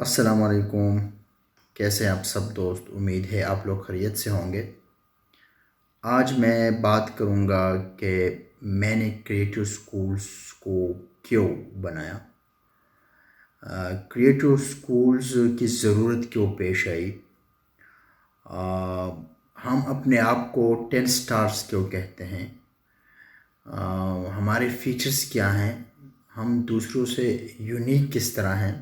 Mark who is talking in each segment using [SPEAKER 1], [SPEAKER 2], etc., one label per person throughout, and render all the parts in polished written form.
[SPEAKER 1] السلام علیکم، کیسے ہیں آپ سب دوست؟ امید ہے آپ لوگ خیریت سے ہوں گے۔ آج میں بات کروں گا کہ میں نے کریٹو سکولز کو کیوں بنایا، کریٹو سکولز کی ضرورت کیوں پیش آئی، ہم اپنے آپ کو 10 سٹارز کیوں کہتے ہیں، ہمارے فیچرز کیا ہیں، ہم دوسروں سے یونیک کس طرح ہیں۔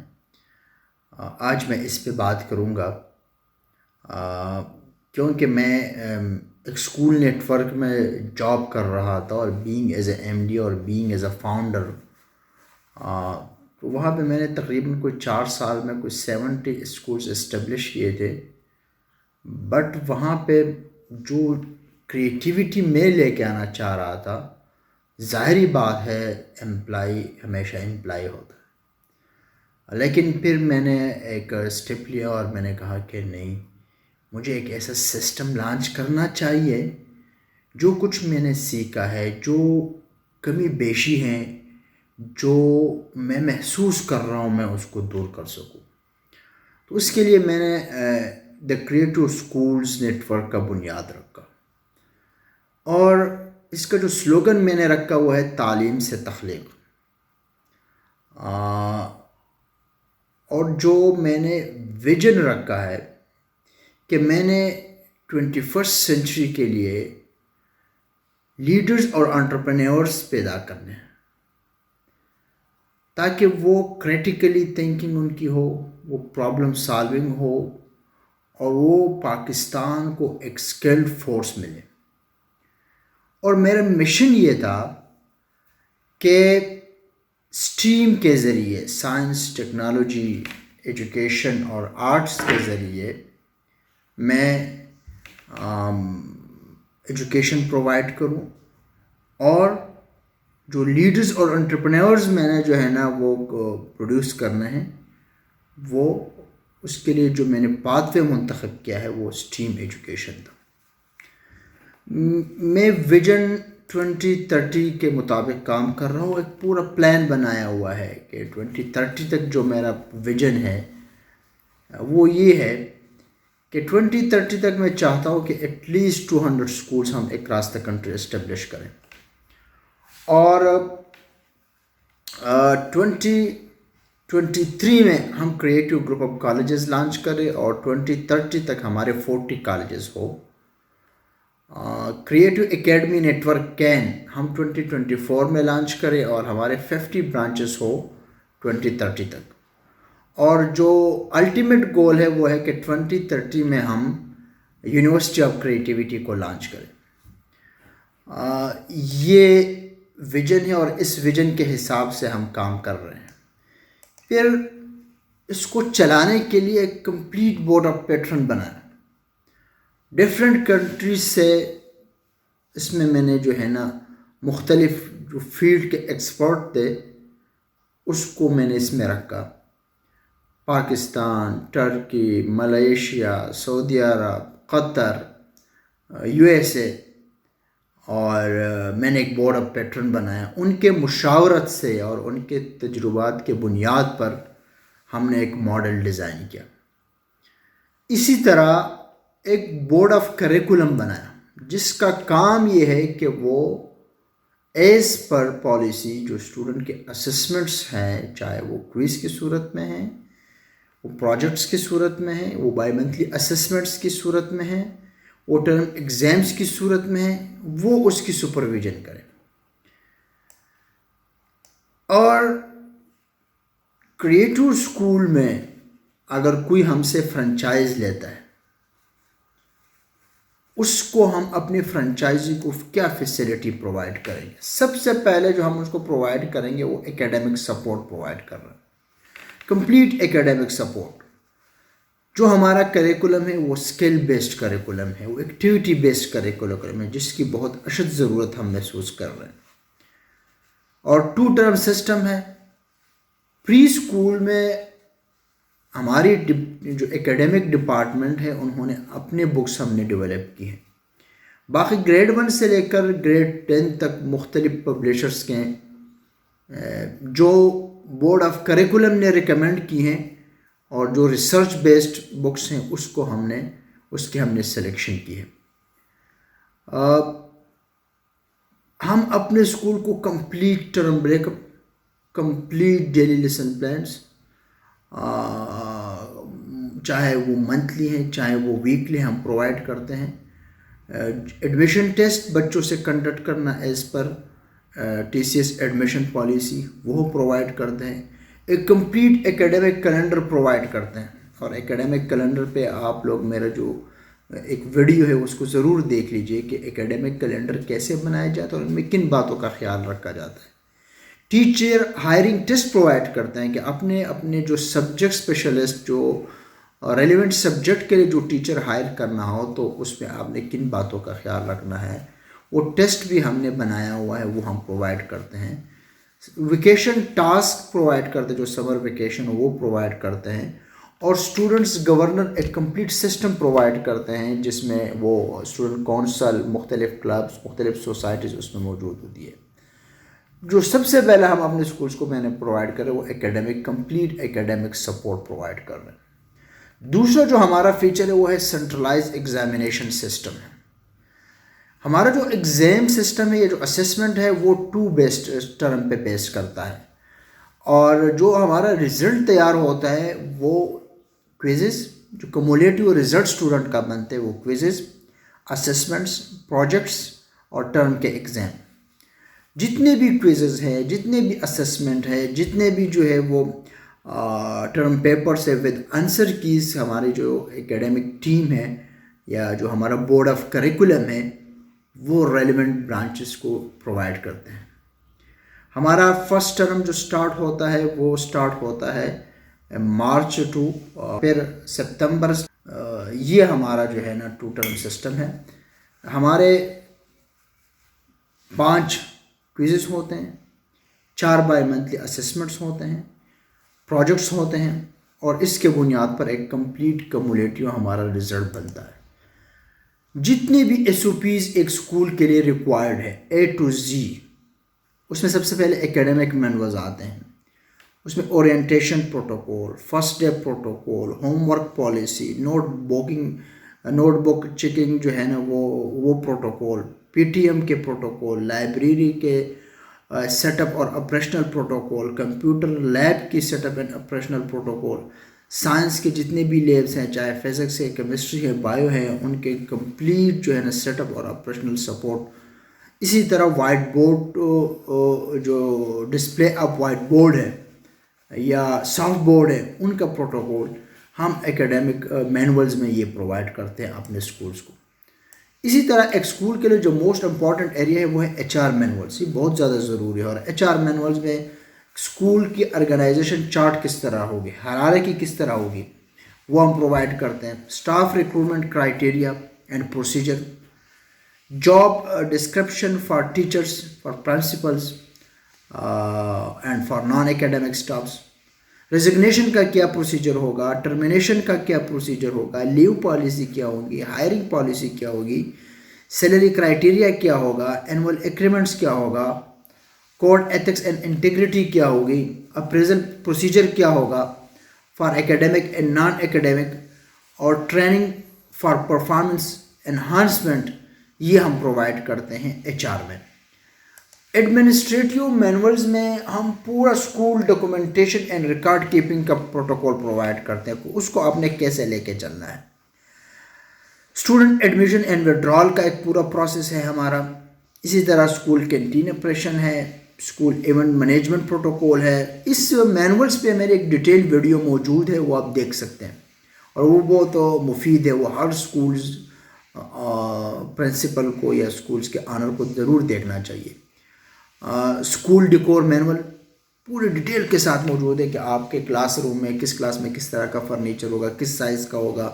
[SPEAKER 1] آج میں اس پہ بات کروں گا کیونکہ میں ایک اسکول نیٹ ورک میں جاب کر رہا تھا، اور being as a M D اور بینگ ایز اے فاؤنڈر، تو وہاں پہ میں نے تقریباً کوئی 4 سال میں کوئی 70 اسکولز اسٹیبلش کیے تھے۔ بٹ وہاں پہ جو کریٹیوٹی میں لے کے آنا چاہ رہا تھا، ظاہری بات ہے امپلائی ہمیشہ امپلائی ہوتا ہے، لیکن پھر میں نے ایک اسٹیپ لیا اور میں نے کہا کہ نہیں، مجھے ایک ایسا سسٹم لانچ کرنا چاہیے جو کچھ میں نے سیکھا ہے، جو کمی بیشی ہیں، جو میں محسوس کر رہا ہوں، میں اس کو دور کر سکوں۔ تو اس کے لیے میں نے the creative schools network کا بنیاد رکھا، اور اس کا جو سلوگن میں نے رکھا وہ ہے تعلیم سے تخلیق۔ اور جو میں نے ویژن رکھا ہے کہ میں نے 21 سینچری کے لیے لیڈرز اور انٹرپرینورز پیدا کرنے ہیں، تاکہ وہ کریٹیکلی تھنکنگ ان کی ہو، وہ پرابلم سالونگ ہو، اور وہ پاکستان کو ایک اسکلڈ فورس ملے۔ اور میرا مشن یہ تھا کہ اسٹریم کے ذریعے، سائنس، ٹیکنالوجی، ایجوکیشن اور آرٹس کے ذریعے میں ایجوکیشن پرووائڈ کروں، اور جو لیڈرز اور انٹرپرینورز میں نے جو ہے نا وہ پروڈیوس کرنے ہیں، وہ اس کے لیے جو میں نے پاتھ وے منتخب کیا ہے وہ اسٹریم ایجوکیشن تھا۔ میں ویژن 2030 کے مطابق کام کر رہا ہوں، ایک پورا پلان بنایا ہوا ہے کہ 2030 تک جو میرا ویژن ہے وہ یہ ہے کہ 2030 تک میں چاہتا ہوں کہ ایٹ لیسٹ 200 سکولز ہم اکراس دا کنٹری اسٹیبلش کریں، اور 2023 میں ہم creative group of colleges launch کریں، اور 2030 تک ہمارے 40 کالجز ہو۔ کریٹو اکیڈمی نیٹ ورک کین ہم 2024 میں لانچ کریں، اور ہمارے 50 برانچز ہو 2030 تک۔ اور جو الٹیمیٹ گول ہے وہ ہے کہ 2030 میں ہم یونیورسٹی آف کریٹیوٹی کو لانچ کریں۔ یہ ویژن ہے، اور اس ویژن کے حساب سے ہم کام کر رہے ہیں۔ پھر اس کو چلانے کے لیے ایک کمپلیٹ بورڈ آف پیٹرن بنایا ڈفرینٹ کنٹریز سے۔ اس میں نے جو ہے نا مختلف جو فیلڈ کے ایکسپرٹ تھے اس کو میں نے اس میں رکھا، پاکستان، ٹرکی، ملیشیا، سعودی عرب، قطر، USA، اور میں نے ایک بورڈ آف پیٹرن بنایا۔ ان کے مشاورت سے اور ان کے تجربات کے بنیاد پر ہم نے ایک ماڈل ڈیزائن کیا۔ اسی طرح ایک بورڈ آف کریکولم بنایا جس کا کام یہ ہے کہ وہ ایز پر پالیسی جو اسٹوڈنٹ کے اسسمنٹس ہیں، چاہے وہ کوئز کی صورت میں ہیں، وہ پروجیکٹس کی صورت میں ہیں، وہ بائی منتھلی اسسمنٹس کی صورت میں ہیں، وہ ٹرم ایگزامس کی صورت میں ہیں، وہ اس کی سپرویژن کریں۔ اور کریٹو اسکول میں اگر کوئی ہم سے فرنچائز لیتا ہے، اس کو ہم اپنی فرنچائزی کو کیا فیسلٹی پرووائڈ کریں گے؟ سب سے پہلے جو ہم اس کو پرووائڈ کریں گے وہ ایکیڈیمک سپورٹ پرووائڈ کر رہے ہیں، کمپلیٹ ایکیڈیمک سپورٹ۔ جو ہمارا کریکولم ہے وہ اسکل بیسڈ کریکولم ہے، وہ ایکٹیویٹی بیسڈ کریکولم ہے، جس کی بہت اشد ضرورت ہم محسوس کر رہے ہیں۔ اور 2 ٹرم سسٹم ہے۔ پری اسکول میں ہماری جو ایکیڈیمک ڈپارٹمنٹ ہے انہوں نے اپنے بکس ہم نے ڈیولپ کی ہیں، باقی گریڈ 1 سے لے کر گریڈ 10 تک مختلف پبلیشرز کے ہیں۔ جو بورڈ آف کریکولم نے ریکمینڈ کی ہیں اور جو ریسرچ بیسڈ بکس ہیں اس کی ہم نے سلیکشن کی ہے. ہم اپنے اسکول کو complete term break up, complete daily lesson plans, چاہے وہ منتھلی ہیں چاہے وہ ویکلی، ہم پرووائڈ کرتے ہیں. ایڈمیشن ٹیسٹ بچوں سے کنڈکٹ کرنا as per TCS admission policy وہ پرووائڈ کرتے ہیں. ایک کمپلیٹ ایکیڈمک کیلنڈر پرووائڈ کرتے ہیں، اور ایکیڈمک کیلنڈر پہ آپ لوگ میرا جو ایک ویڈیو ہے اس کو ضرور دیکھ لیجئے کہ ایکیڈمک کیلنڈر کیسے بنایا جاتا ہے اور ان میں کن باتوں کا خیال رکھا جاتا ہے. ٹیچر ہائرنگ ٹیسٹ پرووائڈ کرتے ہیں کہ اپنے جو سبجیکٹ اسپیشلسٹ، جو ریلیونٹ سبجیکٹ کے لیے جو ٹیچر ہائر کرنا ہو تو اس میں آپ نے کن باتوں کا خیال رکھنا ہے، وہ ٹیسٹ بھی ہم نے بنایا ہوا ہے، وہ ہم پرووائڈ کرتے ہیں. ویکیشن ٹاسک پرووائڈ کرتے ہیں، جو سمر ویکیشن وہ پرووائڈ کرتے ہیں. اور اسٹوڈنٹس گورنر ایک کمپلیٹ سسٹم پرووائڈ کرتے ہیں جس میں وہ اسٹوڈنٹ کونسل، مختلف کلبس، مختلف سوسائٹیز اس میں موجود ہوتی ہے. جو سب سے پہلا ہم اپنے اسکولس کو میں نے پرووائڈ کرے وہ کمپلیٹ ایکیڈمک سپورٹ پرووائڈ کر رہے ہیں. دوسرا جو ہمارا فیچر ہے وہ ہے سینٹرلائز ایگزامینیشن سسٹم ہے. ہمارا جو ایگزام سسٹم ہے، یہ جو اسسمنٹ ہے وہ 2 بیسڈ ٹرم پہ بیس کرتا ہے، اور جو ہمارا رزلٹ تیار ہوتا ہے وہ کوئزز، جو کمولیٹیو رزلٹ اسٹوڈنٹ کا بنتے ہیں وہ کوئزز، اسسمنٹس، پروجیکٹس اور ٹرم کے ایگزام. جتنے بھی کوئزز ہیں، جتنے بھی اسسمنٹ ہے، جتنے بھی جو ہے وہ ٹرم پیپر سے ود آنسر کیز، ہماری جو ایکیڈمک ٹیم ہے یا جو ہمارا بورڈ آف کریکولم ہے وہ ریلیونٹ برانچز کو پرووائڈ کرتے ہیں. ہمارا فرسٹ ٹرم جو سٹارٹ ہوتا ہے وہ سٹارٹ ہوتا ہے مارچ ٹو پھر سپتمبر. یہ ہمارا جو ہے نا 2 ٹرم سسٹم ہے. ہمارے 5 کوئزز ہوتے ہیں، 4 بائی منتھلی اسسمنٹس ہوتے ہیں، پروجیکٹس ہوتے ہیں، اور اس کے بنیاد پر ایک کمپلیٹ کمولیٹیو ہمارا رزلٹ بنتا ہے. جتنے بھی SOPs ایک اسکول کے لیے ریکوائرڈ ہے A to Z، اس میں سب سے پہلے ایکیڈمک مینولز آتے ہیں. اس میں orientation protocol, first day protocol, homework policy, notebook checking جو ہے نا وہ پروٹوکول، PTM کے پروٹوکول، لائبریری کے سیٹ اپ اور آپریشنل پروٹوکول، کمپیوٹر لیب کی set up and operational protocol, science کے جتنے بھی لیبس ہیں، چاہے فزکس ہے، کیمسٹری ہے، بایو ہے، ان کے کمپلیٹ جو ہے نا سیٹ اپ اور آپریشنل سپورٹ. اسی طرح وائٹ بورڈ، جو ڈسپلے اپ وائٹ بورڈ ہے یا سافٹ بورڈ ہے، ان کا پروٹوکول ہم ایکیڈمک مینولز میں یہ پرووائڈ کرتے ہیں اپنے اسکولس کو. اسی طرح ایک اسکول کے لیے جو موسٹ امپورٹنٹ ایریا ہے وہ ہے HR مینولز. یہ بہت زیادہ ضروری ہے، اور HR مینولز میں اسکول کی آرگنائزیشن چارٹ کس طرح ہوگی، ہیرارکی کس طرح ہوگی، وہ ہم پرووائڈ کرتے ہیں. Staff recruitment criteria and procedure, job description for teachers, for principals and for non academic staffs. Resignation کا کیا پروسیجر ہوگا، ٹرمینیشن کا کیا پروسیجر ہوگا، لیو پالیسی کیا ہوگی، ہائرنگ پالیسی کیا ہوگی، سیلری کرائٹیریا کیا ہوگا، اینول ایگریمنٹس کیا ہوگا، کوڈ ایتھکس اینڈ انٹیگریٹی کیا ہوگی، اپریزل پروسیجر کیا ہوگا فار ایکیڈمک اینڈ نان ایکیڈمک، اور ٹریننگ فار پرفارمنس انہانسمنٹ. یہ ہم پرووائڈ کرتے ہیں HR میں. ایڈمنسٹریٹیو مینولز میں ہم پورا school documentation and record keeping کا پروٹوکول پرووائڈ کرتے ہیں، اس کو آپ نے کیسے لے کے چلنا ہے. اسٹوڈنٹ ایڈمیشن اینڈ وڈرال کا ایک پورا پروسیس ہے ہمارا. اسی طرح اسکول کینٹین آپریشن ہے، اسکول ایونٹ مینجمنٹ پروٹوکول ہے. اس مینولز پہ میرے ایک ڈیٹیل ویڈیو موجود ہے، وہ آپ دیکھ سکتے ہیں، اور وہ بہت مفید ہے. وہ ہر اسکولز پرنسپل کو یا اسکولز کے آنر کو ضرور دیکھنا چاہیے. اسکول ڈیکور مینول پورے ڈیٹیل کے ساتھ موجود ہے کہ آپ کے کلاس روم میں کس کلاس میں کس طرح کا فرنیچر ہوگا، کس سائز کا ہوگا،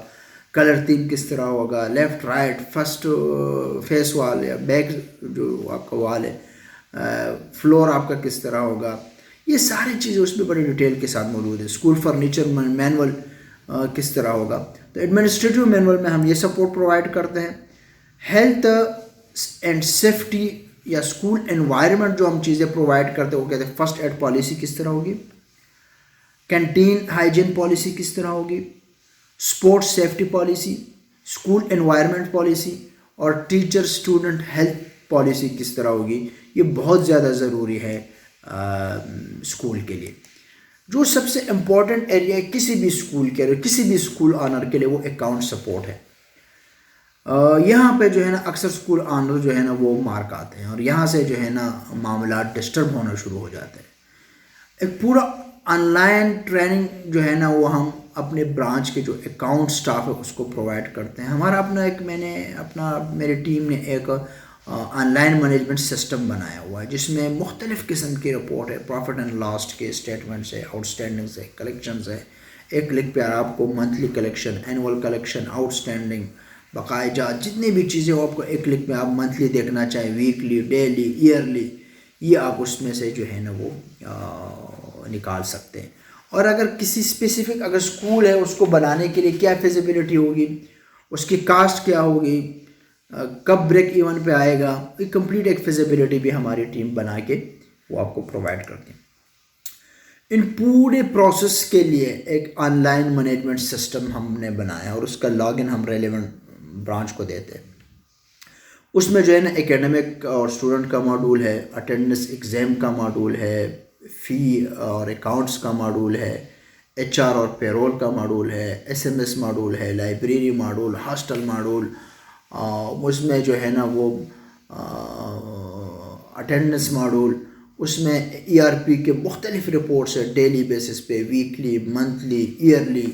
[SPEAKER 1] کلر تھیم کس طرح ہوگا، لیفٹ رائٹ، فرسٹ فیس وال یا بیک جو آپ کا وال ہے، فلور آپ کا کس طرح ہوگا. یہ ساری چیزیں اس میں بڑے ڈیٹیل کے ساتھ موجود ہے. اسکول فرنیچر مینول کس طرح ہوگا. تو ایڈمنسٹریٹیو مینول میں ہم یہ سپورٹ پرووائڈ کرتے ہیں. ہیلتھ اینڈ سیفٹی یا اسکول انوائرمنٹ جو ہم چیزیں پرووائڈ کرتے ہیں وہ کہتے ہیں فرسٹ ایڈ پالیسی کس طرح ہوگی، کینٹین ہائیجین پالیسی کس طرح ہوگی، sports safety policy, school environment policy اور ٹیچر اسٹوڈنٹ ہیلتھ پالیسی کس طرح ہوگی. یہ بہت زیادہ ضروری ہے اسکول کے لیے. جو سب سے امپورٹنٹ ایریا ہے کسی بھی اسکول کے لیے، کسی بھی اسکول آنر کے لیے، وہ اکاؤنٹ سپورٹ ہے. یہاں پہ جو ہے نا اکثر اسکول آنر جو ہے نا وہ مار کھاتے ہیں اور یہاں سے جو ہے نا معاملات ڈسٹرب ہونا شروع ہو جاتے ہیں. ایک پورا آن لائن ٹریننگ جو ہے نا وہ ہم اپنے برانچ کے جو اکاؤنٹ سٹاف ہے اس کو پرووائڈ کرتے ہیں. ہمارا میری ٹیم نے ایک آن لائن مینجمنٹ سسٹم بنایا ہوا ہے جس میں مختلف قسم کی رپورٹ ہے، پروفٹ اینڈ لاس کے اسٹیٹمنٹس ہے، آؤٹ اسٹینڈنگس ہے، کلیکشنز ہے. ایک کلک پہ آپ کو monthly collection, annual collection, out standing, بقایا جات، جتنی بھی چیزیں وہ آپ کو ایک کلک میں آپ منتھلی دیکھنا چاہیں، ویکلی، ڈیلی، ایئرلی، یہ آپ اس میں سے جو ہے نا وہ نکال سکتے ہیں. اور اگر کسی اسپیسیفک اگر اسکول ہے اس کو بنانے کے لیے کیا فیزیبلٹی ہوگی، اس کی کاسٹ کیا ہوگی، کب بریک ایون پہ آئے گا، یہ کمپلیٹ ایک فیزیبلٹی بھی ہماری ٹیم بنا کے وہ آپ کو پرووائڈ کرتی ہے. ان پورے پروسیس کے لیے ایک آن لائن مینجمنٹ سسٹم ہم نے بنایا اور اس کا لاگ ان ہم ریلیونٹ برانچ کو دیتے ہیں. اس میں جو ہے نا اکیڈمک اور اسٹوڈنٹ کا ماڈول ہے، اٹینڈنس ایگزام کا ماڈول ہے، فی اور اکاؤنٹس کا ماڈول ہے، ایچ آر اور پیرول کا ماڈول ہے، ایس ایم ایس ماڈول ہے، لائبریری ماڈول، ہاسٹل ماڈول. اس میں جو ہے نا وہ اٹینڈنس ماڈول، اس میں ای آر پی کے مختلف رپورٹس ہے، ڈیلی بیسس پہ، ویکلی، منتھلی، ایئرلی،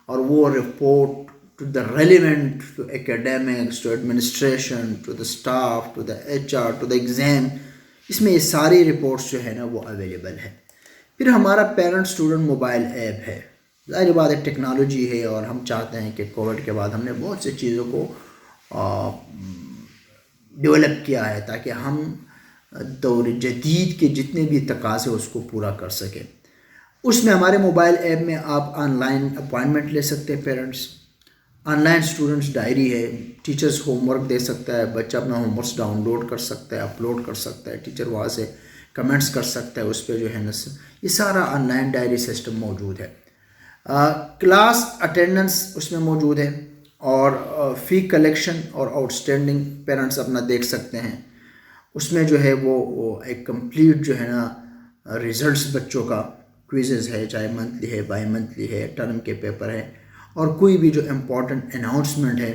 [SPEAKER 1] اور وہ report to the relevant to academics, to administration, to the staff, to the HR, to the exam. اس میں یہ ساری رپورٹس جو ہے نا وہ اویلیبل ہے. پھر ہمارا پیرنٹ اسٹوڈنٹ موبائل ایپ ہے. ظاہر بات ہے ٹیکنالوجی ہے اور ہم چاہتے ہیں کہ کووڈ کے بعد ہم نے بہت سی چیزوں کو ڈیولپ کیا ہے تاکہ ہم دور جدید کے جتنے بھی تقاضے اس کو پورا کر سکیں. اس میں ہمارے موبائل ایپ میں آپ آن لائن اپوائنٹمنٹ لے سکتے ہیں. Parents on line students diary ہے، ٹیچرس ہوم ورک دے سکتا ہے، بچہ اپنا ہوم ورکس ڈاؤن لوڈ کر سکتا ہے، اپلوڈ کر سکتا ہے، ٹیچر وہاں سے کمنٹس کر سکتا ہے اس پہ جو ہے نا. یہ سارا آن لائن ڈائری سسٹم موجود ہے. کلاس اٹینڈنس اس میں موجود ہے اور فی کلیکشن اور آؤٹ اسٹینڈنگ پیرنٹس اپنا دیکھ سکتے ہیں. اس میں جو ہے وہ ایک کمپلیٹ جو ہے نا ریزلٹس بچوں کا کوئزز ہے، چاہے منتھلی ہے، بائی منتھلی ہے، ٹرم کے پیپر ہے، اور کوئی بھی جو امپورٹنٹ اناؤنسمنٹ ہے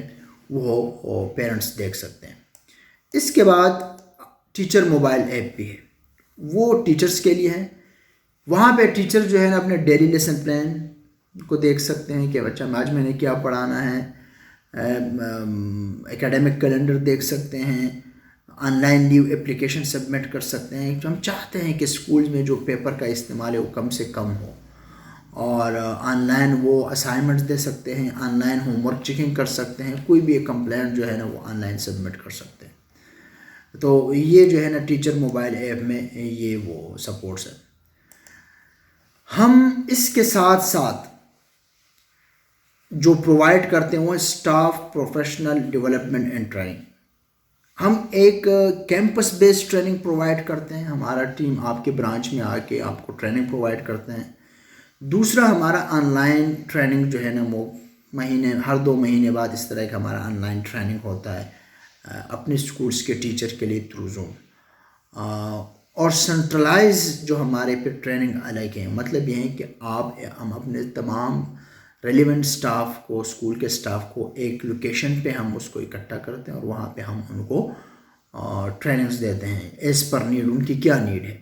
[SPEAKER 1] وہ پیرنٹس دیکھ سکتے ہیں. اس کے بعد ٹیچر موبائل ایپ بھی ہے، وہ ٹیچرس کے لیے ہے. وہاں پہ ٹیچر جو ہے نا اپنے ڈیلی لیسن پلان کو دیکھ سکتے ہیں کہ بچہ آج میں نے کیا پڑھانا ہے، اکیڈمک کیلنڈر دیکھ سکتے ہیں، online leave application submit کر سکتے ہیں. جو ہم چاہتے ہیں کہ اسکول میں جو پیپر کا استعمال ہے وہ کم سے کم ہو، اور آن لائن وہ اسائنمنٹس دے سکتے ہیں، on line home work checking کر سکتے ہیں، کوئی بھی ایک کمپلینٹ جو ہے نا وہ آن لائن سبمٹ کر سکتے ہیں. تو یہ جو ہے نا ٹیچر موبائل ایپ میں یہ وہ سپورٹس ہے. ہم اس کے ساتھ ساتھ جو پرووائڈ کرتے ہیں وہ staff professional development and training. ہم ایک کیمپس بیسڈ ٹریننگ پرووائڈ کرتے ہیں. ہمارا ٹیم آپ کے برانچ میں آ کے آپ کو ٹریننگ پرووائڈ کرتے ہیں. دوسرا ہمارا آن لائن ٹریننگ جو ہے نا وہ ہر 2 مہینے بعد اس طرح کا ہمارا آن لائن ٹریننگ ہوتا ہے اپنے اسکولس کے ٹیچر کے لیے تھرو زوم. اور سینٹرلائز جو ہمارے پہ ٹریننگ الگ ہیں. مطلب یہ ہے کہ ہم اپنے تمام ریلیونٹ سٹاف کو، اسکول کے سٹاف کو ایک لوکیشن پہ ہم اس کو اکٹھا کرتے ہیں اور وہاں پہ ہم ان کو ٹریننگز دیتے ہیں ایز پر نیڈ، ان کی کیا نیڈ ہے.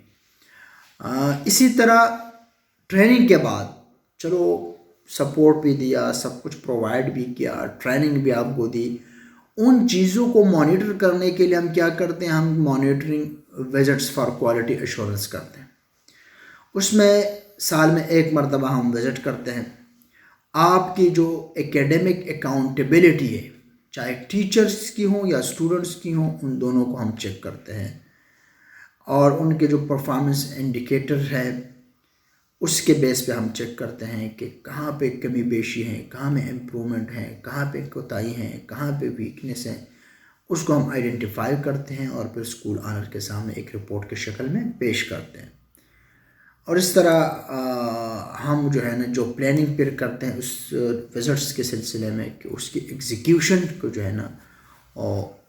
[SPEAKER 1] اسی طرح ٹریننگ کے بعد چلو سپورٹ بھی دیا، سب کچھ پرووائڈ بھی کیا، ٹریننگ بھی آپ کو دی. ان چیزوں کو مانیٹر کرنے کے لیے ہم کیا کرتے ہیں، ہم monitoring visits for quality assurance کرتے ہیں. اس میں سال میں 1 مرتبہ ہم وزٹ کرتے ہیں. آپ کی جو اکیڈمک اکاؤنٹیبلٹی ہے، چاہے ٹیچرس کی ہوں یا اسٹوڈنٹس کی ہوں، ان دونوں کو ہم چیک کرتے ہیں. اور ان کے جو پرفارمنس انڈیکیٹر ہے اس کے بیس پہ ہم چیک کرتے ہیں کہ کہاں پہ کمی بیشی ہے، کہاں میں امپرومنٹ ہے، کہاں پہ کوتاہی ہیں، کہاں پہ ویکنیس ہے. اس کو ہم آئیڈینٹیفائی کرتے ہیں اور پھر اسکول آنر کے سامنے ایک رپورٹ کی شکل میں پیش کرتے ہیں. اور اس طرح ہم جو ہے نا جو پلاننگ پھر کرتے ہیں اس وزٹس کے سلسلے میں کہ اس کی ایگزیکیوشن کو جو ہے نا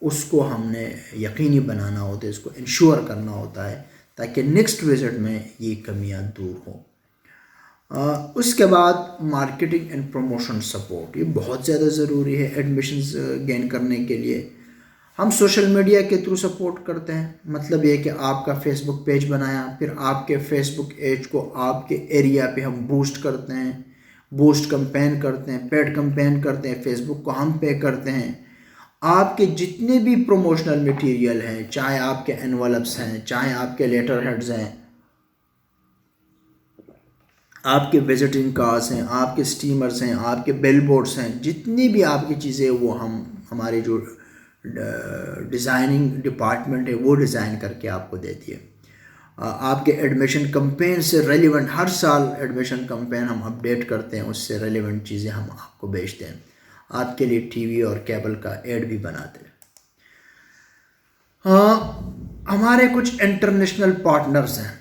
[SPEAKER 1] اس کو ہم نے یقینی بنانا ہوتا ہے، اس کو انشور کرنا ہوتا ہے تاکہ نیکسٹ وزٹ میں یہ کمیاں دور ہوں۔ اس کے بعد مارکیٹنگ اینڈ پروموشن سپورٹ، یہ بہت زیادہ ضروری ہے ایڈمیشنز گین کرنے کے لیے۔ ہم سوشل میڈیا کے تھرو سپورٹ کرتے ہیں، مطلب یہ کہ آپ کا فیس بک پیج بنایا، پھر آپ کے فیس بک ایج کو آپ کے ایریا پہ ہم بوسٹ کرتے ہیں، بوسٹ کمپین کرتے ہیں، پیڈ کمپین کرتے ہیں، فیس بک کو ہم پے کرتے ہیں۔ آپ کے جتنے بھی پروموشنل میٹیریل ہیں، چاہے آپ کے انویلپس ہیں، چاہے آپ کے لیٹر ہیڈز ہیں، آپ کے وزٹنگ کارڈز ہیں، آپ کے سٹیمرز ہیں، آپ کے بیل بورڈز ہیں، جتنی بھی آپ کی چیزیں وہ ہم ہمارے جو ڈیزائننگ ڈپارٹمنٹ ہے وہ ڈیزائن کر کے آپ کو دیتی ہے۔ آپ کے ایڈمیشن کمپین سے ریلیونٹ، ہر سال ایڈمیشن کمپین ہم اپڈیٹ کرتے ہیں، اس سے ریلیونٹ چیزیں ہم آپ کو بیچتے ہیں، آپ کے لیے ٹی وی اور کیبل کا ایڈ بھی بناتے ہیں۔ ہمارے کچھ انٹرنیشنل پارٹنرز ہیں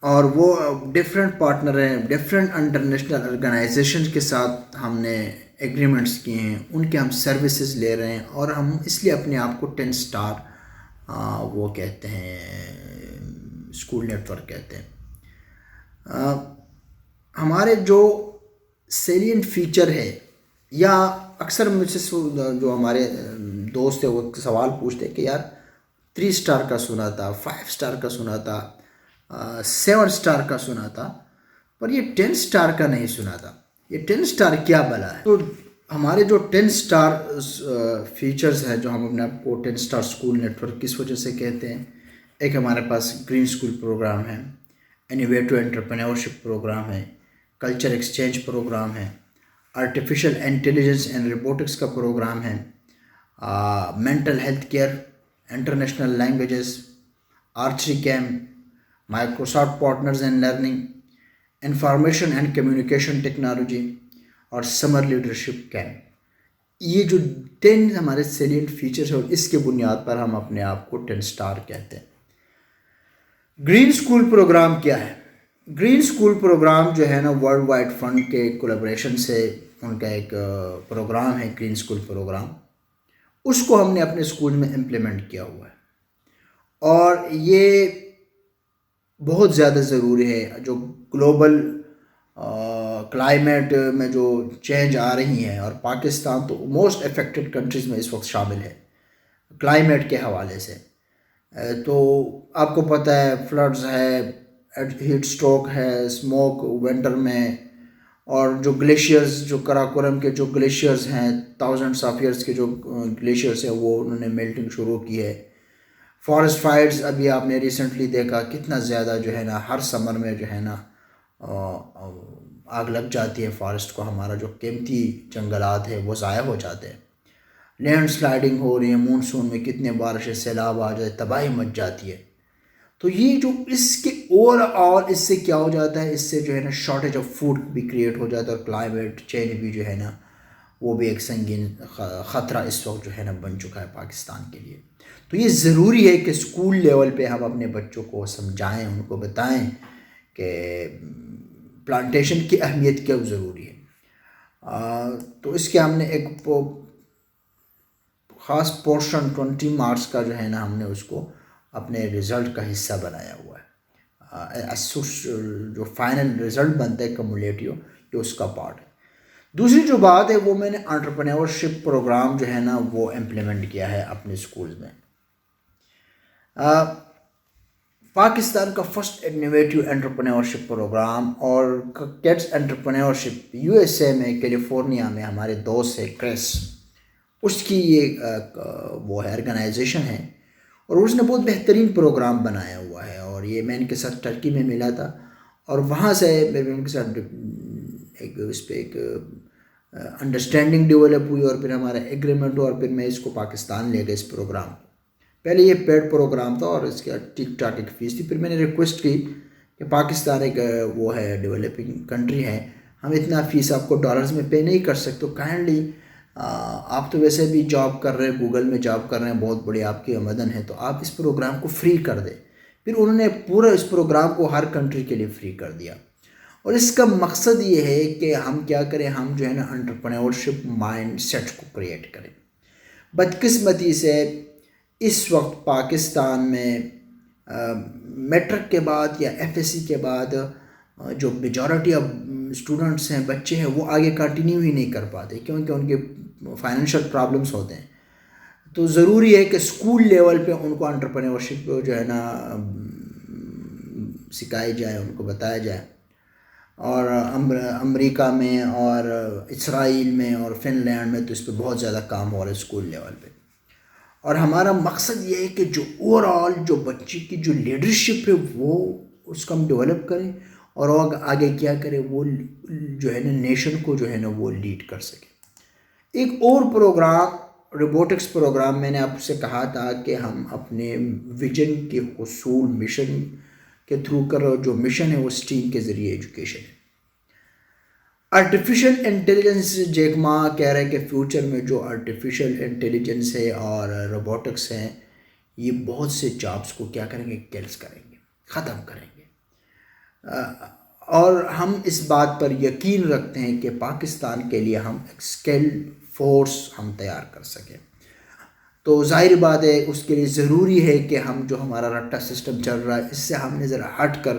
[SPEAKER 1] اور وہ ڈفرینٹ پارٹنر ہیں، ڈفرینٹ انٹرنیشنل آرگنائزیشن کے ساتھ ہم نے ایگریمنٹس کیے ہیں، ان کے ہم سروسز لے رہے ہیں، اور ہم اس لیے اپنے آپ کو 10 اسٹار وہ کہتے ہیں، اسکول نیٹ ورک کہتے ہیں۔ ہمارے جو سیلینٹ فیچر ہے، یا اکثر مجھ سے جو ہمارے دوست ہیں وہ سوال پوچھتے ہیں کہ یار 3 اسٹار کا سنا تھا، 5 اسٹار کا سنا تھا، 7 اسٹار کا سنا تھا، پر یہ 10 اسٹار کا نہیں سنا تھا، یہ 10 اسٹار کیا بلا ہے؟ تو ہمارے جو 10 اسٹار فیچرز ہیں، جو ہم اپنے آپ کو 10 اسٹار اسکول نیٹ ورک کس وجہ سے کہتے ہیں، ایک ہمارے پاس گرین اسکول پروگرام ہے، انوویٹو انٹرپرینورشپ پروگرام ہے، کلچر ایکسچینج پروگرام ہے، آرٹیفیشل انٹیلیجنس اینڈ روبوٹکس کا پروگرام ہے، mental health care, international languages, archery camp, Microsoft partners and learning, information and communication technology, اور سمر لیڈرشپ کیمپ۔ یہ جو 10 ہمارے salient features ہیں، اور اس کے بنیاد پر ہم اپنے آپ کو 10 اسٹار کہتے ہیں۔ گرین اسکول پروگرام کیا ہے؟ گرین اسکول پروگرام جو ہے نا ورلڈ وائڈ فنڈ کے کولیبریشن سے ان کا ایک پروگرام ہے، گرین اسکول پروگرام۔ اس کو ہم نے اپنے اسکول میں امپلیمنٹ کیا ہوا ہے، اور یہ بہت زیادہ ضروری ہے۔ جو گلوبل کلائمیٹ میں جو چینج آ رہی ہیں، اور پاکستان تو موسٹ افیکٹڈ کنٹریز میں اس وقت شامل ہے کلائمیٹ کے حوالے سے، تو آپ کو پتہ ہے فلڈز ہے، ہیٹ اسٹروک ہے، اسموک ونٹر میں، اور جو گلیشیئرز، جو کراکورم کے جو گلیشیئرز ہیں، تھاؤزنڈس آف ایئرس کے جو گلیشیئرز ہیں، وہ انہوں نے میلٹنگ شروع کی ہے۔ فارسٹ فائرز ابھی آپ نے ریسنٹلی دیکھا کتنا زیادہ جو ہے نا ہر سمر میں جو ہے نا آگ لگ جاتی ہے فارسٹ کو، ہمارا جو قیمتی جنگلات ہے وہ ضائع ہو جاتے ہیں۔ لینڈ سلائڈنگ ہو رہی ہے، مونسون میں کتنے بارشیں، سیلاب آ جائے، تباہی مچ جاتی ہے۔ تو یہ جو اس کے اوور آل اس سے کیا ہو جاتا ہے، اس سے جو ہے نا شارٹیج آف فوڈ بھی کریٹ ہو جاتا ہے، اور کلائمیٹ چینج بھی جو ہے نا وہ بھی ایک سنگین خطرہ اس وقت جو ہے نا بن چکا ہے پاکستان کے لیے۔ تو یہ ضروری ہے کہ اسکول لیول پہ ہم اپنے بچوں کو سمجھائیں، ان کو بتائیں کہ پلانٹیشن کی اہمیت کیوں ضروری ہے۔ تو اس کے ہم نے ایک خاص پورشن 20 مارکس کا جو ہے نا ہم نے اس کو اپنے رزلٹ کا حصہ بنایا ہوا ہے۔ جو فائنل رزلٹ بنتا ہے کمولیٹیو، یہ اس کا پارٹ ہے۔ دوسری جو بات ہے وہ میں نے انٹرپرینورشپ پروگرام جو ہے نا وہ امپلیمنٹ کیا ہے اپنے اسکولز میں۔ پاکستان کا فرسٹ انوویٹو انٹرپرینورشپ پروگرام اور kids entrepreneurship U S A میں، کیلیفورنیا میں ہمارے دوست ہے کریس، اس کی یہ وہ ہے آرگنائزیشن ہے، اور اس نے بہت بہترین پروگرام بنایا ہوا ہے، اور یہ میں ان کے ساتھ ٹرکی میں ملا تھا، اور وہاں سے میں ان کے ساتھ ایک اس پہ ایک انڈرسٹینڈنگ ڈیولپ ہوئی، اور پھر ہمارا ایگریمنٹ ہوا، اور پھر میں اس کو پاکستان لے گیا اس پروگرام کو۔ پہلے یہ پیڈ پروگرام تھا اور اس کا ٹھیک ٹھاک ایک فیس تھی، پھر میں نے ریکویسٹ کی کہ پاکستان ایک وہ ہے ڈیولپنگ کنٹری ہے، ہم اتنا فیس آپ کو ڈالرز میں پے نہیں کر سکتے، تو کائنڈلی آپ تو ویسے بھی جاب کر رہے ہیں، گوگل میں جاب کر رہے ہیں، بہت بڑی آپ کی آمدن ہے، تو آپ اس پروگرام کو فری کر دیں۔ پھر انہوں نے پورا اس پروگرام کو ہر کنٹری کے لیے فری کر دیا، اور اس کا مقصد یہ ہے کہ ہم کیا کریں، ہم جو ہے نا انٹرپرینورشپ مائنڈ سیٹ کو کریٹ کریں. بدقسمتی سے اس وقت پاکستان میں میٹرک کے بعد یا ایف ایس سی کے بعد جو میجورٹی آف اسٹوڈنٹس ہیں، بچے ہیں، وہ آگے کنٹینیو ہی نہیں کر پاتے کیونکہ ان کے فائنینشیل پرابلمس ہوتے ہیں. تو ضروری ہے کہ اسکول لیول پہ ان کو انٹرپرینورشپ جو ہے نا سکھائی جائے، ان کو بتایا جائے. اور امریکہ میں اور اسرائیل میں اور فن لینڈ میں تو اس پہ بہت زیادہ کام ہو رہا ہے اسکول لیول پہ. اور ہمارا مقصد یہ ہے کہ جو اوور آل جو بچے کی جو لیڈرشپ ہے وہ اس کو ہم ڈیولپ کریں، اور آگے کیا کرے، وہ جو ہے نا نیشن کو جو ہے نا وہ لیڈ کر سکے. ایک اور پروگرام روبوٹکس پروگرام میں نے آپ سے کہا تھا کہ ہم اپنے ویژن کے حصول مشن کے تھرو کر رہے، جو مشن ہے وہ اسٹیم کے ذریعے ایجوکیشن ہے. آرٹیفیشل انٹیلیجنس، جیک ما کہہ رہے ہیں کہ فیوچر میں جو آرٹیفیشل انٹیلیجنس ہے اور روبوٹکس ہیں، یہ بہت سے جابس کو کیا کریں گے، کیلس کریں گے، ختم کریں گے. اور ہم اس بات پر یقین رکھتے ہیں کہ پاکستان کے لیے ہم ایک اسکلڈ فورس ہم تیار کر سکیں. تو ظاہر بات ہے اس کے لیے ضروری ہے کہ ہم جو ہمارا رٹا سسٹم چل رہا ہے اس سے ہم نے ذرا ہٹ کر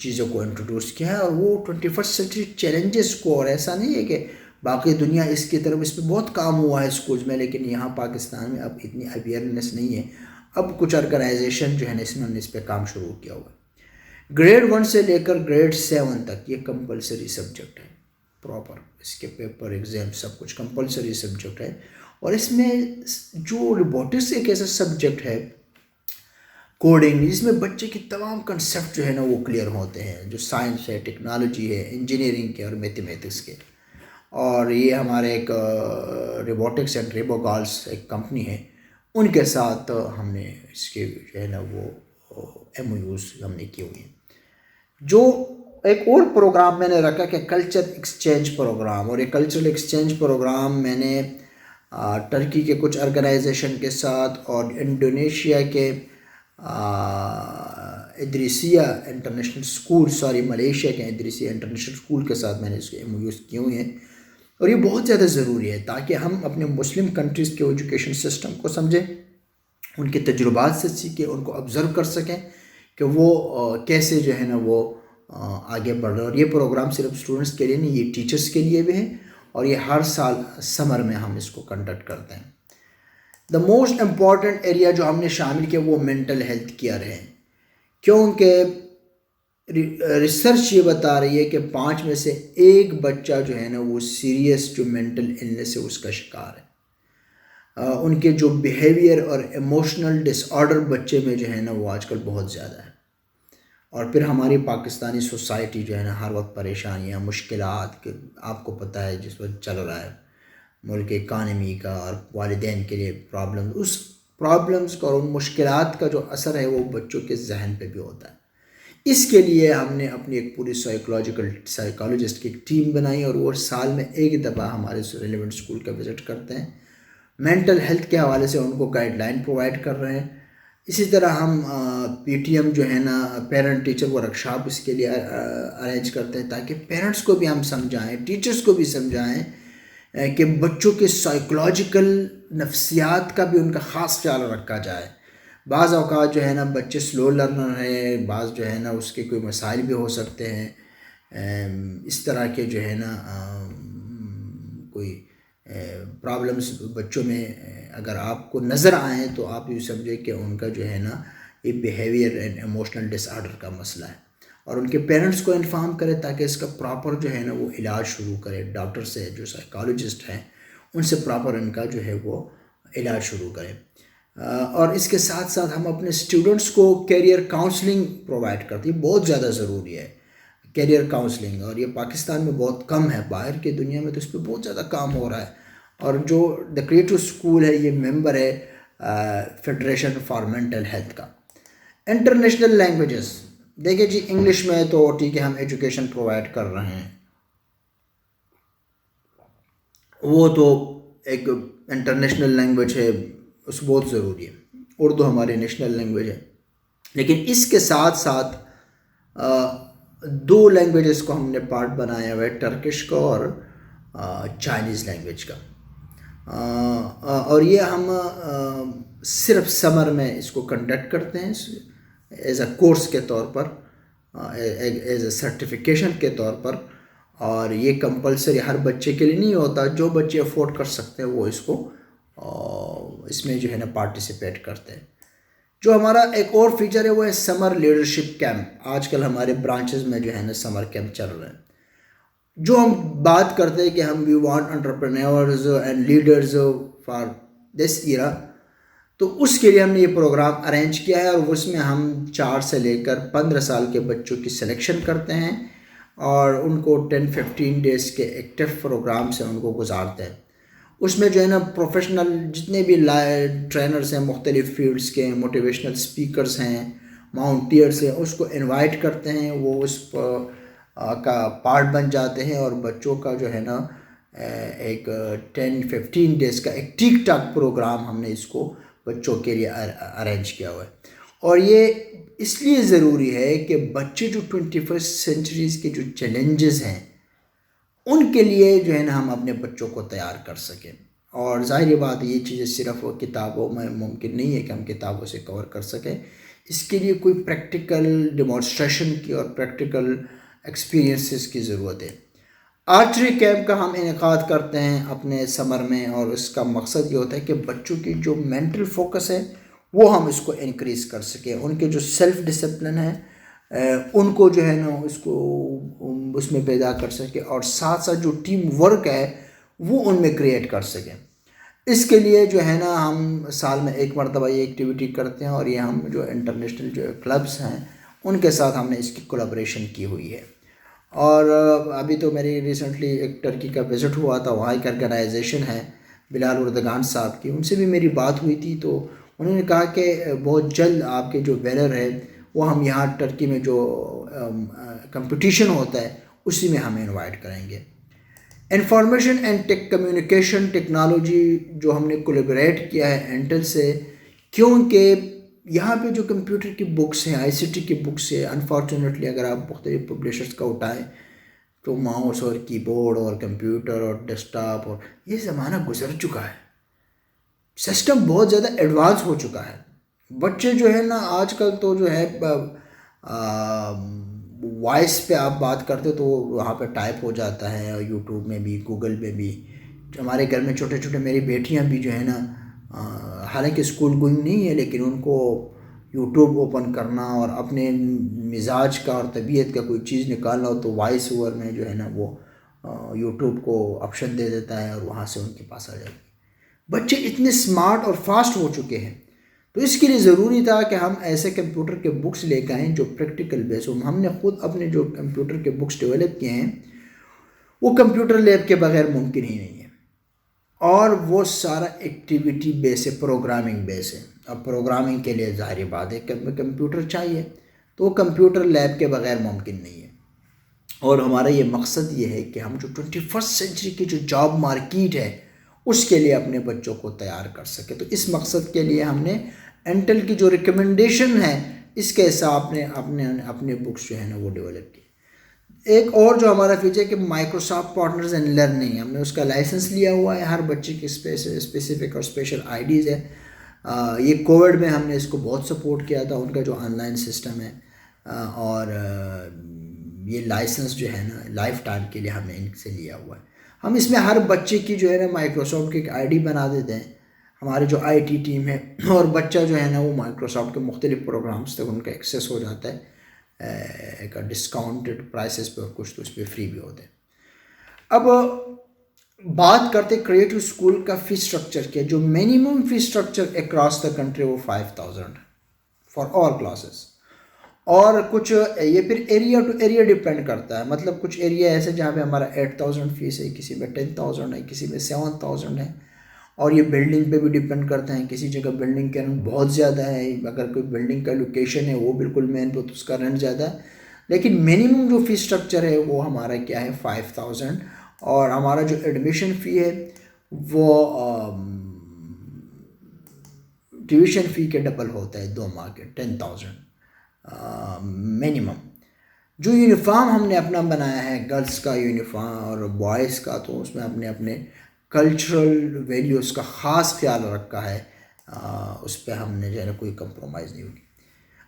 [SPEAKER 1] چیزوں کو انٹروڈیوس کیا ہے. اور وہ 21st سینچری چیلنجز کو، اور ایسا نہیں ہے کہ باقی دنیا اس کی طرف اس پہ بہت کام ہوا ہے اسکولز میں، لیکن یہاں پاکستان میں اب اتنی اویئرنیس نہیں ہے. اب کچھ آرگنائزیشن جو ہے نا انہوں نے اس پہ کام شروع کیا ہوا ہے. گریڈ 1 سے لے کر گریڈ 7 تک یہ کمپلسری سبجیکٹ ہے، پراپر اس کے پیپر ایگزام سب کچھ کمپلسری سبجیکٹ ہے. اور اس میں جو روبوٹکس ایک ایسا سبجیکٹ ہے، کوڈنگ، جس میں بچے کی تمام کنسیپٹ جو ہے نا وہ کلیئر ہوتے ہیں، جو سائنس ہے، ٹیکنالوجی ہے، انجینئرنگ کے اور میتھمیٹکس کے. اور یہ ہمارے ایک روبوٹکس اینڈ ریبوگالس ایک کمپنی ہے، ان کے ساتھ ہم نے اس کے جو ہے نا وہ ایم او یوز ہم نے کیے ہوئے ہیں. جو ایک اور پروگرام میں نے رکھا کہ کلچر ایکسچینج پروگرام، اور یہ کلچرل ایکسچینج پروگرام میں نے ٹرکی کے کچھ آرگنائزیشن کے ساتھ اور انڈونیشیا کے ادریسیہ انٹرنیشنل اسکول، ملیشیا کے ادریسیہ انٹرنیشنل اسکول کے ساتھ میں نے اس کے ایم او یوز کیے ہوئے ہیں. اور یہ بہت زیادہ ضروری ہے تاکہ ہم اپنے مسلم کنٹریز کے ایجوکیشن سسٹم کو سمجھیں، ان کے تجربات سے سیکھیں، ان کو آبزرو کر سکیں کہ وہ کیسے جو ہے نا وہ آگے بڑھ رہے ہیں. اور یہ پروگرام صرف اسٹوڈنٹس کے لیے نہیں، یہ ٹیچرس کے لیے بھی ہے، اور یہ ہر سال سمر میں ہم اس کو کنڈکٹ کرتے ہیں. دا موسٹ امپورٹنٹ ایریا جو ہم نے شامل کیا وہ مینٹل ہیلتھ کیئر ہے، کیونکہ ریسرچ یہ بتا رہی ہے کہ 5 میں سے 1 بچہ جو ہے نا وہ سیریس جو مینٹل النس ہے اس کا شکار ہے. ان کے جو بیہیویئر اور ایموشنل ڈس آرڈر بچے میں جو ہے نا وہ آج کل بہت زیادہ ہے. اور پھر ہماری پاکستانی سوسائٹی جو ہے نا ہر وقت پریشانیاں، مشکلات، آپ کو پتہ ہے جس وقت چل رہا ہے ملک اکانومی کا، اور والدین کے لیے پرابلم، اس پرابلمس کا اور ان مشکلات کا جو اثر ہے وہ بچوں کے ذہن پہ بھی ہوتا ہے. اس کے لیے ہم نے اپنی ایک پوری سائیکالوجسٹ کی ایک ٹیم بنائی، اور وہ سال میں 1 دفعہ ہمارے ریلیونٹ اسکول کا وزٹ کرتے ہیں، مینٹل ہیلتھ کے حوالے سے ان کو گائیڈ لائن پرووائڈ کر رہے ہیں. اسی طرح ہم پی ٹی ایم جو ہے نا پیرنٹ ٹیچر ورکشاپ اس کے لیے ارینج کرتے ہیں تاکہ پیرنٹس کو بھی ہم سمجھائیں، ٹیچرس کو بھی سمجھائیں کہ بچوں کے سائیکولوجیکل نفسیات کا بھی ان کا خاص خیال رکھا جائے. بعض اوقات جو ہے نا بچے سلو لرنر ہیں، بعض جو ہے نا اس کے کوئی مسائل بھی ہو سکتے ہیں، اس طرح کے جو ہے نا کوئی پرابلمس بچوں میں اگر آپ کو نظر آئیں تو آپ یہ سمجھیں کہ ان کا جو ہے نا یہ behaviour and emotional disorder کا مسئلہ ہے، اور ان کے پیرنٹس کو انفارم کرے تاکہ اس کا پراپر جو ہے نا وہ علاج شروع کرے. ڈاکٹر سے جو سائیکالوجسٹ ہیں ان سے پراپر ان کا جو ہے وہ علاج شروع کرے. اور اس کے ساتھ ساتھ ہم اپنے اسٹوڈنٹس کو کیریئر کاؤنسلنگ پرووائڈ کرتے ہیں، بہت زیادہ ضروری ہے کیریئر کاؤنسلنگ، اور یہ پاکستان میں بہت کم ہے، باہر کی دنیا میں تو اس پہ بہت زیادہ کام ہو رہا ہے. اور جو دا کریٹو اسکول ہے یہ ممبر ہے فیڈریشن فار مینٹل ہیلتھ کا. انٹرنیشنل لینگویجز دیکھیں جی، انگلش میں تو ٹھیک ہے ہم ایجوکیشن پرووائڈ کر رہے ہیں، وہ تو ایک انٹرنیشنل لینگویج ہے، اس بہت ضروری ہے. اردو ہماری نیشنل لینگویج ہے، لیکن اس کے ساتھ ساتھ دو لینگویجز کو ہم نے پارٹ بنایا ہوا ہے، ٹرکش کا اور چائنیز لینگویج کا، اور یہ ہم صرف سمر میں اس کو کنڈکٹ کرتے ہیں ایز اے کورس کے طور پر، ایز اے سرٹیفکیشن کے طور پر، اور یہ کمپلسری ہر بچے کے لیے نہیں ہوتا، جو بچے افورڈ کر سکتے ہیں وہ اس کو اس میں جو ہے نا پارٹیسپیٹ کرتے ہیں۔ جو ہمارا ایک اور فیچر ہے وہ ہے سمر لیڈرشپ کیمپ، آج کل ہمارے برانچز میں جو ہے نا سمر کیمپ چل رہے ہیں، جو ہم بات کرتے ہیں کہ ہم we want entrepreneurs and leaders for this era, تو اس کے لیے ہم نے یہ پروگرام ارینج کیا ہے، اور اس میں ہم 4 سے لے کر 15 سال کے بچوں کی سلیکشن کرتے ہیں اور ان کو 10-15 ڈیز کے ایکٹیو پروگرام سے ان کو گزارتے ہیں۔ اس میں جو ہے نا پروفیشنل جتنے بھی ٹرینرز ہیں مختلف فیلڈز کے، موٹیویشنل اسپیکرز ہیں، ماؤنٹیئرز ہیں، اس کو انوائٹ کرتے ہیں، وہ اس کا پارٹ بن جاتے ہیں، اور بچوں کا جو ہے نا ایک 10-15 ڈیز کا ایک ٹھیک ٹاک پروگرام ہم نے اس کو بچوں کے لیے ارینج کیا ہوا ہے۔ اور یہ اس لیے ضروری ہے کہ بچے جو 21 سینچریز کے جو چیلنجز ہیں ان کے لیے جو ہے نا ہم اپنے بچوں کو تیار کر سکیں، اور ظاہری بات یہ چیزیں صرف کتابوں میں ممکن نہیں ہے کہ ہم کتابوں سے کور کر سکیں، اس کے لیے کوئی پریکٹیکل ڈیمونسٹریشن کی اور پریکٹیکل ایکسپیرینسز کی ضرورت ہے۔ آرچری کیمپ کا ہم انعقاد کرتے ہیں اپنے سمر میں، اور اس کا مقصد یہ ہوتا ہے کہ بچوں کی جو مینٹل فوکس ہے وہ ہم اس کو انکریز کر سکیں، ان کے جو سیلف ڈسپلن ہے ان کو جو ہے نا اس کو اس میں پیدا کر سکیں، اور ساتھ ساتھ جو ٹیم ورک ہے وہ ان میں کریٹ کر سکیں۔ اس کے لیے جو ہے نا ہم سال میں ایک مرتبہ یہ ایکٹیویٹی کرتے ہیں، اور یہ ہم جو انٹرنیشنل جو کلبس ہیں ان کے ساتھ ہم نے اس کی کولیبریشن کی ہوئی ہے۔ اور ابھی تو میری ریسنٹلی ایک ٹرکی کا وزٹ ہوا تھا، وہاں ایک آرگنائزیشن ہے بلال اردگان صاحب کی، ان سے بھی میری بات ہوئی تھی، تو انہوں نے کہا کہ بہت جلد آپ کے جو وینر ہے وہ ہم یہاں ٹرکی میں جو کمپٹیشن ہوتا ہے اسی میں ہمیں انوائٹ کریں گے۔ انفارمیشن اینڈ کمیونیکیشن ٹیکنالوجی جو ہم نے کولیبریٹ کیا ہے انٹل سے، کیونکہ یہاں پہ جو کمپیوٹر کی بکس ہیں، آئی سی ٹی کی بکس ہیں، انفارچونیٹلی اگر آپ مختلف پبلیشرز کا اٹھائیں تو ماؤس اور کی بورڈ اور کمپیوٹر اور ڈیسک ٹاپ اور یہ زمانہ گزر چکا ہے، سسٹم بہت زیادہ ایڈوانس ہو چکا ہے۔ بچے جو ہے نا آج کل تو جو ہے وائس پہ آپ بات کرتے تو وہاں پہ ٹائپ ہو جاتا ہے، یوٹیوب میں بھی گوگل میں بھی۔ ہمارے گھر میں چھوٹے چھوٹے میری بیٹیاں بھی جو ہے نا حالانکہ اسکول گوئنگ نہیں ہے، لیکن ان کو یوٹیوب اوپن کرنا اور اپنے مزاج کا اور طبیعت کا کوئی چیز نکالنا ہو تو وائس اوور میں جو ہے نا وہ یوٹیوب کو آپشن دے دیتا ہے اور وہاں سے ان کے پاس آ جاتی ہے۔ بچے اتنے سمارٹ اور فاسٹ ہو چکے ہیں، تو اس کے لیے ضروری تھا کہ ہم ایسے کمپیوٹر کے بکس لے کے آئیں جو پریکٹیکل بیس ہو۔ ہم نے خود اپنے جو کمپیوٹر کے بکس ڈیولپ کیے ہیں وہ کمپیوٹر لیب کے بغیر ممکن ہی نہیں ہے، اور وہ سارا ایکٹیویٹی بیس ہے، پروگرامنگ بیس ہے۔ اب پروگرامنگ کے لیے ظاہر بات ہے کہ کمپیوٹر چاہیے، تو وہ کمپیوٹر لیب کے بغیر ممکن نہیں ہے۔ اور ہمارا یہ مقصد یہ ہے کہ ہم جو 21 سینچری کی جو جاب مارکیٹ ہے اس کے لیے اپنے بچوں کو تیار کر سکے، تو اس مقصد کے لیے ہم نے انٹل کی جو ریکمنڈیشن ہے اس کے حساب نے اپنے بکس جو ہے نا وہ ڈیولپ کی۔ ایک اور جو ہمارا فیچر ہے کہ مائکروسافٹ پارٹنرز اینڈ لرننگ، ہم نے اس کا لائسنس لیا ہوا ہے، ہر بچے کی اسپیسیفک اور اسپیشل آئی ڈیز ہے۔ یہ کووڈ میں ہم نے اس کو بہت سپورٹ کیا تھا، ان کا جو آن لائن سسٹم ہے، اور یہ لائسنس جو ہے نا لائف ٹائم کے لیے ہم نے ان سے لیا ہوا ہے۔ ہم اس میں ہر بچے کی جو ہے نا مائکروسافٹ کی ایک آئی ڈی بنا دیتے ہیں، ہمارے جو آئی ٹی ٹیم ہے، اور بچہ جو ہے نا وہ مائکروسافٹ کے مختلف پروگرامز تک ان کا ایکسیس ہو جاتا ہے ایک ڈسکاؤنٹڈ پرائسز پہ، اور کچھ تو اس پہ فری بھی ہوتے ہیں۔ اب بات کرتے کریٹو اسکول کا فی اسٹرکچر کیا، جو منیمم فی اسٹرکچر اکراس دا کنٹری وہ 5000 فار آل کلاسز، اور کچھ یہ پھر ایریا ٹو ایریا ڈپینڈ کرتا ہے، مطلب کچھ ایریا ایسے جہاں پہ ہمارا 8000 فیس ہے، کسی میں 10000 ہے، کسی میں 7000 ہے، اور یہ بلڈنگ پہ بھی ڈپینڈ کرتا ہے، کسی جگہ بلڈنگ کا رینٹ بہت زیادہ ہے، اگر کوئی بلڈنگ کا لوکیشن ہے وہ بالکل مین پہ تو اس کا رینٹ زیادہ ہے، لیکن منیمم جو فی اسٹرکچر ہے وہ ہمارا کیا ہے 5000، اور ہمارا جو ایڈمیشن فی ہے وہ ٹیوشن فی کے ڈبل ہوتا ہے 2 ماہ کے 10000 منیمم۔ جو یونیفارم ہم نے اپنا بنایا ہے گرلس کا یونیفارم اور بوائز کا، تو اس میں ہم نے اپنے کلچرل ویلیوز کا خاص خیال رکھا ہے، اس پہ ہم نے جو ہے نا کوئی کمپرومائز نہیں ہوگی۔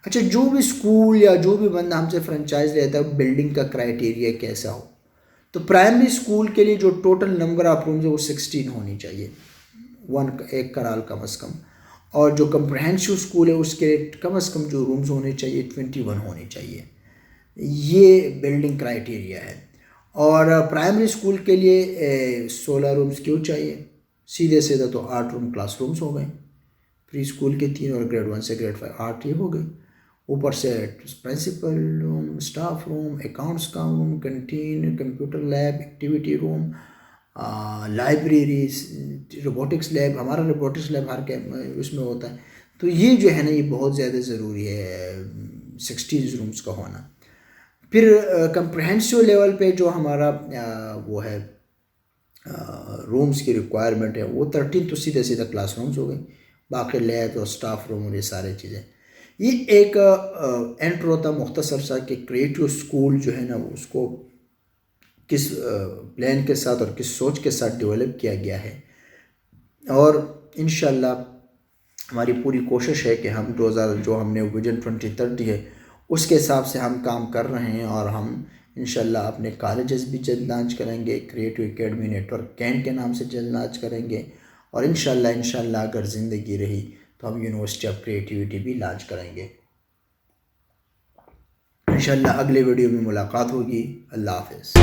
[SPEAKER 1] اچھا، جو بھی اسکول یا جو بھی بندہ ہم سے فرنچائز لیتا ہے بلڈنگ کا کرائٹیریا کیسا ہو؟ تو پرائمری اسکول کے لیے جو ٹوٹل نمبر آف رومز ہے وہ 16 ہونی چاہیے، ایک کنال کم از کم، اور جو کمپریہنسو اسکول ہے اس کے کم از کم جو رومز ہونے چاہیے 21 ہونے چاہیے۔ یہ بلڈنگ کرائٹیریا ہے۔ اور پرائمری اسکول کے لیے 16 رومز کیوں چاہیے؟ سیدھے سیدھا تو 8 روم کلاس رومز ہو گئے، پری اسکول کے 3 اور گریڈ 1 سے گریڈ 5 8 یہ ہو گئی، اوپر سے پرنسپل روم، اسٹاف روم، اکاؤنٹس کا روم، کنٹین، کمپیوٹر لیب، ایکٹیویٹی روم، لائبریریز، روبوٹکس لیب، ہمارا روبوٹکس لیب ہر اس میں ہوتا ہے۔ تو یہ جو ہے نا یہ بہت زیادہ ضروری ہے 16 رومز کا ہونا۔ پھر کمپریہنسو لیول پہ جو ہمارا وہ ہے رومز کی ریکوائرمنٹ ہے وہ 13 تو سیدھے سیدھا کلاس رومز ہو گئی، باقی لیب اور اسٹاف روم اور یہ سارے چیزیں۔ یہ ایک انٹر ہوتا مختصر سا کہ کریٹو اسکول جو ہے نا اس کو کس پلان کے ساتھ اور کس سوچ کے ساتھ ڈیولپ کیا گیا ہے، اور انشاءاللہ ہماری پوری کوشش ہے کہ ہم جو ہم نے ویژن 2030 ہے اس کے حساب سے ہم کام کر رہے ہیں، اور ہم انشاءاللہ اپنے کالجز بھی جلد لانچ کریں گے، کریٹو اکیڈمی نیٹ ورک کین کے نام سے جلد لانچ کریں گے، اور انشاءاللہ اگر زندگی رہی تو ہم یونیورسٹی آف کریٹیویٹی بھی لانچ کریں گے۔ انشاءاللہ اگلے ویڈیو میں ملاقات ہوگی۔ اللہ حافظ۔